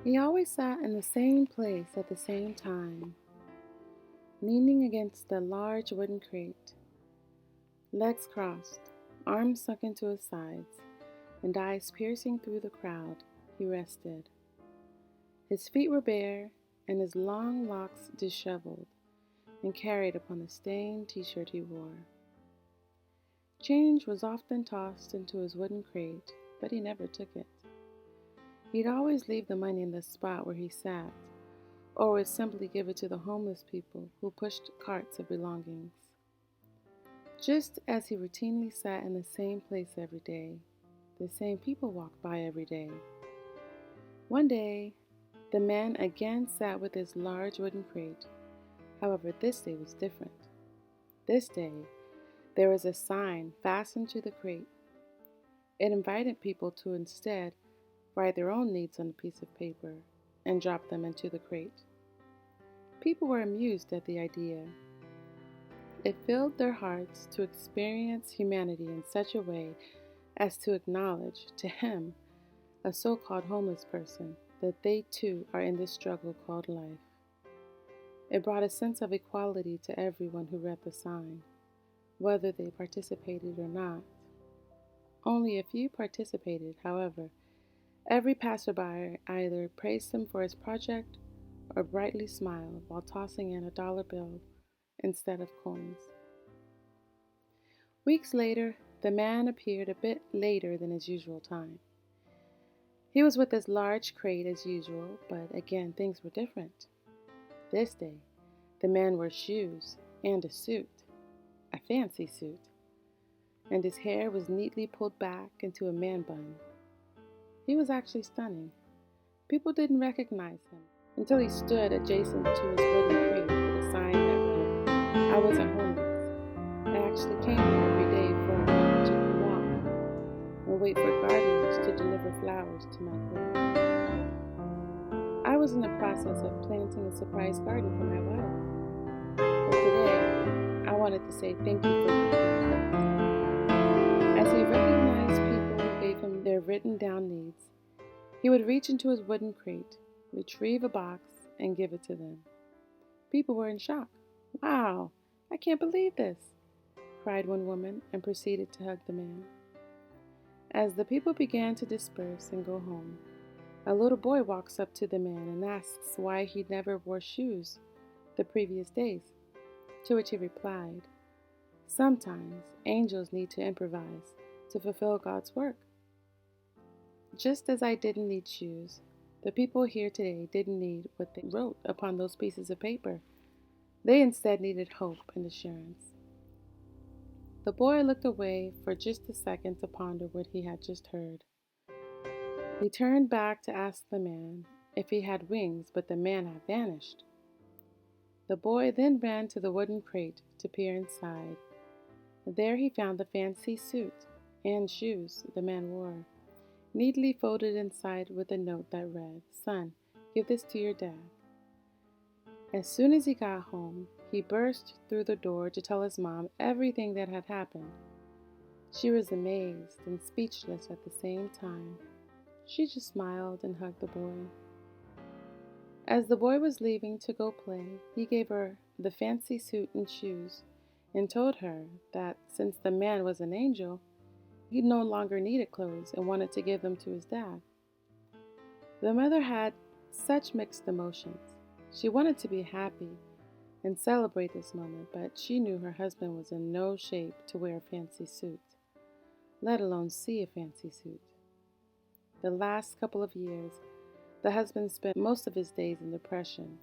He always sat in the same place at the same time, leaning against the large wooden crate, legs crossed, arms sunk into his sides, and eyes piercing through the crowd. He rested. His feet were bare, and his long locks disheveled and carried upon the stained t-shirt he wore. Change was often tossed into his wooden crate, but he never took it. He'd always leave the money in the spot where he sat, or would simply give it to the homeless people who pushed carts of belongings. Just as he routinely sat in the same place every day, the same people walked by every day. One day, the man again sat with his large wooden crate. However, this day was different. This day, there was a sign fastened to the crate. It invited people to instead write their own needs on a piece of paper and drop them into the crate. People were amused at the idea. It filled their hearts to experience humanity in such a way as to acknowledge to him, a so-called homeless person, that they too are in this struggle called life. It brought a sense of equality to everyone who read the sign, whether they participated or not. Only a few participated, however. Every passerby either praised him for his project or brightly smiled while tossing in a dollar bill instead of coins. Weeks later, the man appeared a bit later than his usual time. He was with his large crate as usual, but again things were different. This day, the man wore shoes and a suit, a fancy suit, and his hair was neatly pulled back into a man bun. He was actually stunning. People didn't recognize him until he stood adjacent to his wooden crate with a sign that read, "I wasn't homeless. I actually came here every day for a lunch and walk and wait for gardeners to deliver flowers to my crate. I was in the process of planting a surprise garden for my wife. But today, I wanted to say thank you for your kindness." As he recognized people who gave him their written down needs, he would reach into his wooden crate, retrieve a box, and give it to them. People were in shock. "Wow, I can't believe this," cried one woman, and proceeded to hug the man. As the people began to disperse and go home, a little boy walks up to the man and asks why he never wore shoes the previous days, to which he replied, "Sometimes angels need to improvise to fulfill God's work. Just as I didn't need shoes, the people here today didn't need what they wrote upon those pieces of paper. They instead needed hope and assurance." The boy looked away for just a second to ponder what he had just heard. He turned back to ask the man if he had wings, but the man had vanished. The boy then ran to the wooden crate to peer inside. There he found the fancy suit and shoes the man wore, neatly folded inside with a note that read, "Son, give this to your dad." As soon as he got home, he burst through the door to tell his mom everything that had happened. She was amazed and speechless at the same time. She just smiled and hugged the boy. As the boy was leaving to go play, he gave her the fancy suit and shoes and told her that since the man was an angel, he no longer needed clothes and wanted to give them to his dad. The mother had such mixed emotions. She wanted to be happy and celebrate this moment, but she knew her husband was in no shape to wear a fancy suit, let alone see a fancy suit. The last couple of years, the husband spent most of his days in depression,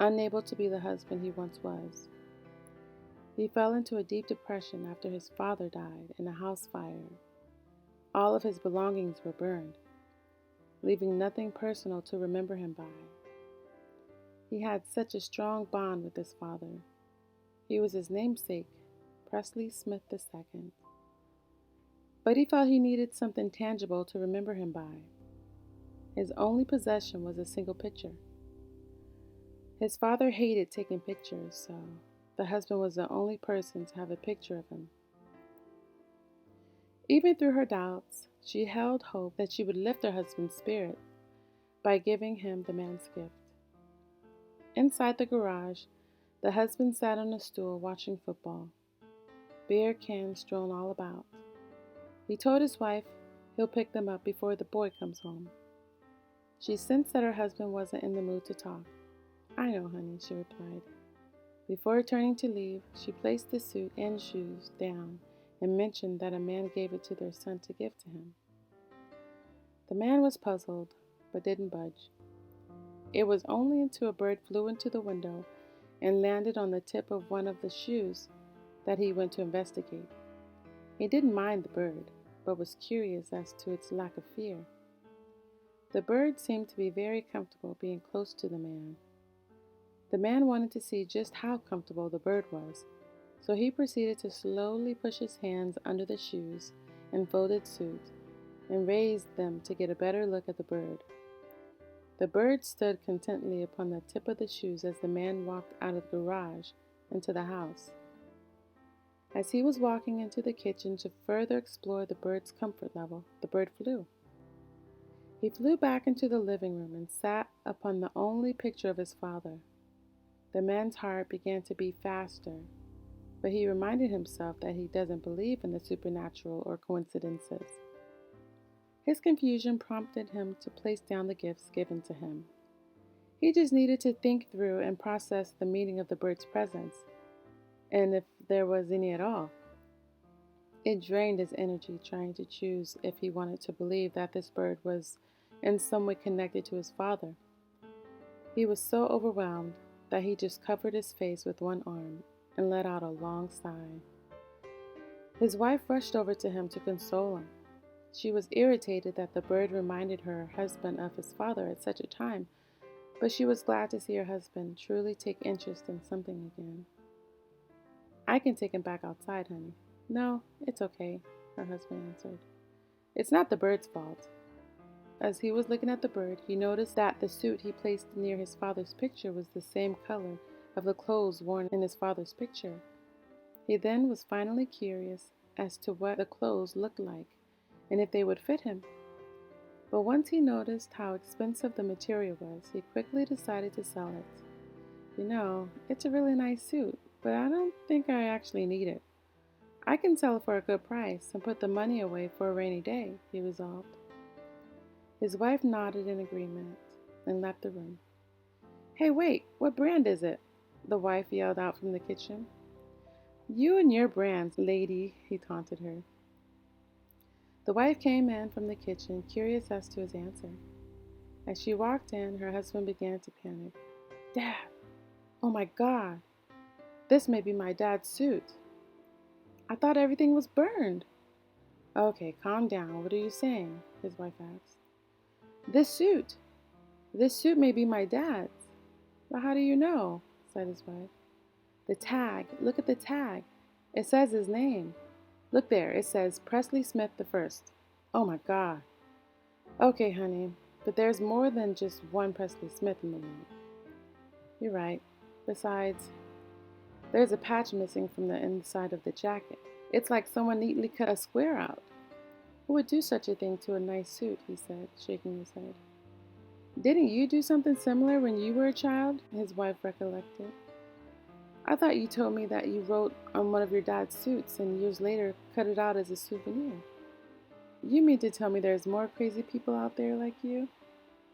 unable to be the husband he once was. He fell into a deep depression after his father died in a house fire. All of his belongings were burned, leaving nothing personal to remember him by. He had such a strong bond with his father. He was his namesake, Presley Smith II. But he felt he needed something tangible to remember him by. His only possession was a single picture. His father hated taking pictures, so the husband was the only person to have a picture of him. Even through her doubts, she held hope that she would lift her husband's spirit by giving him the man's gift. Inside the garage, the husband sat on a stool watching football, beer cans strewn all about. He told his wife he'll pick them up before the boy comes home. She sensed that her husband wasn't in the mood to talk. "I know, honey," she replied. Before turning to leave, she placed the suit and shoes down and mentioned that a man gave it to their son to give to him. The man was puzzled, but didn't budge. It was only until a bird flew into the window and landed on the tip of one of the shoes that he went to investigate. He didn't mind the bird, but was curious as to its lack of fear. The bird seemed to be very comfortable being close to the man. The man wanted to see just how comfortable the bird was, so he proceeded to slowly push his hands under the shoes and folded suit and raised them to get a better look at the bird. The bird stood contentedly upon the tip of the shoes as the man walked out of the garage into the house. As he was walking into the kitchen to further explore the bird's comfort level, the bird flew. He flew back into the living room and sat upon the only picture of his father. The man's heart began to beat faster, but he reminded himself that he doesn't believe in the supernatural or coincidences. His confusion prompted him to place down the gifts given to him. He just needed to think through and process the meaning of the bird's presence, and if there was any at all. It drained his energy trying to choose if he wanted to believe that this bird was in some way connected to his father. He was so overwhelmed that he just covered his face with one arm and let out a long sigh. His wife rushed over to him to console him. She was irritated that the bird reminded her husband of his father at such a time, but she was glad to see her husband truly take interest in something again. "I can take him back outside, honey." "No, it's okay," her husband answered. "It's not the bird's fault." As he was looking at the bird, he noticed that the suit he placed near his father's picture was the same color of the clothes worn in his father's picture. He then was finally curious as to what the clothes looked like and if they would fit him. But once he noticed how expensive the material was, he quickly decided to sell it. It's a really nice suit, but I don't think I actually need it. I can sell it for a good price and put the money away for a rainy day," he resolved. His wife nodded in agreement and left the room. "Hey, wait, what brand is it?" the wife yelled out from the kitchen. "You and your brands, lady," he taunted her. The wife came in from the kitchen, curious as to his answer. As she walked in, her husband began to panic. "Dad, oh my God, this may be my dad's suit. I thought everything was burned." "Okay, calm down. What are you saying?" his wife asked. This suit may be my dad's." "But how do you know?" said his wife. "The tag, look at the tag. It says his name. Look there, it says Presley Smith the First." "Oh my God." "Okay, honey, but there's more than just one Presley Smith in the world." "You're right. Besides, there's a patch missing from the inside of the jacket. It's like someone neatly cut a square out." "Who would do such a thing to a nice suit?" he said, shaking his head. "Didn't you do something similar when you were a child?" his wife recollected. "I thought you told me that you wrote on one of your dad's suits and years later cut it out as a souvenir." "You mean to tell me there's more crazy people out there like you?"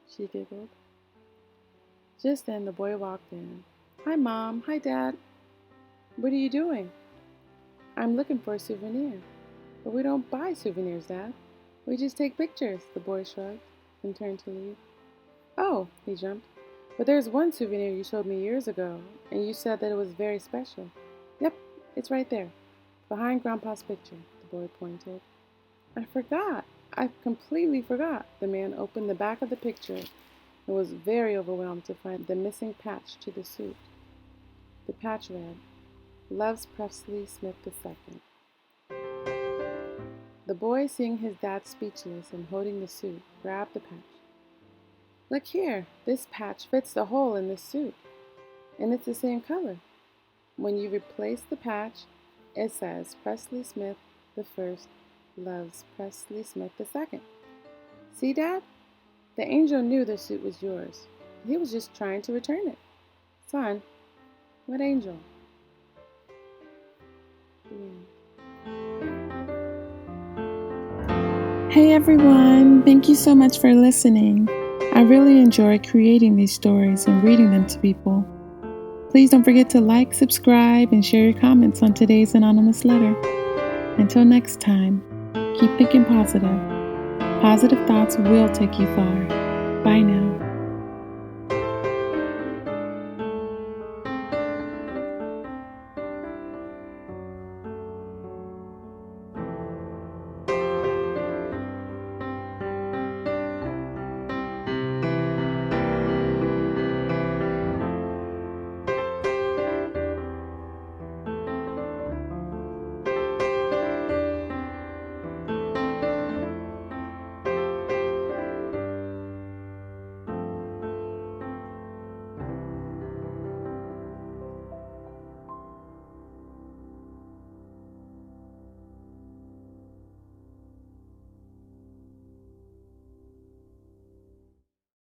she giggled. Just then the boy walked in. "Hi, Mom. Hi, Dad." "What are you doing?" "I'm looking for a souvenir." "But we don't buy souvenirs, Dad. We just take pictures," the boy shrugged and turned to leave. "Oh," he jumped. "But there's one souvenir you showed me years ago, and you said that it was very special." "Yep, it's right there, behind Grandpa's picture," the boy pointed. I completely forgot." The man opened the back of the picture and was very overwhelmed to find the missing patch to the suit. The patch read, "Loves Presley Smith II." The boy, seeing his dad speechless and holding the suit, grabbed the patch. "Look here, this patch fits the hole in this suit, and it's the same color. When you replace the patch, it says Presley Smith the First loves Presley Smith II. See, Dad? The angel knew the suit was yours. He was just trying to return it. Son, what angel? Hey everyone, thank you so much for listening. I really enjoy creating these stories and reading them to people. Please don't forget to like, subscribe, and share your comments on today's anonymous letter. Until next time, keep thinking positive. Positive thoughts will take you far. Bye now.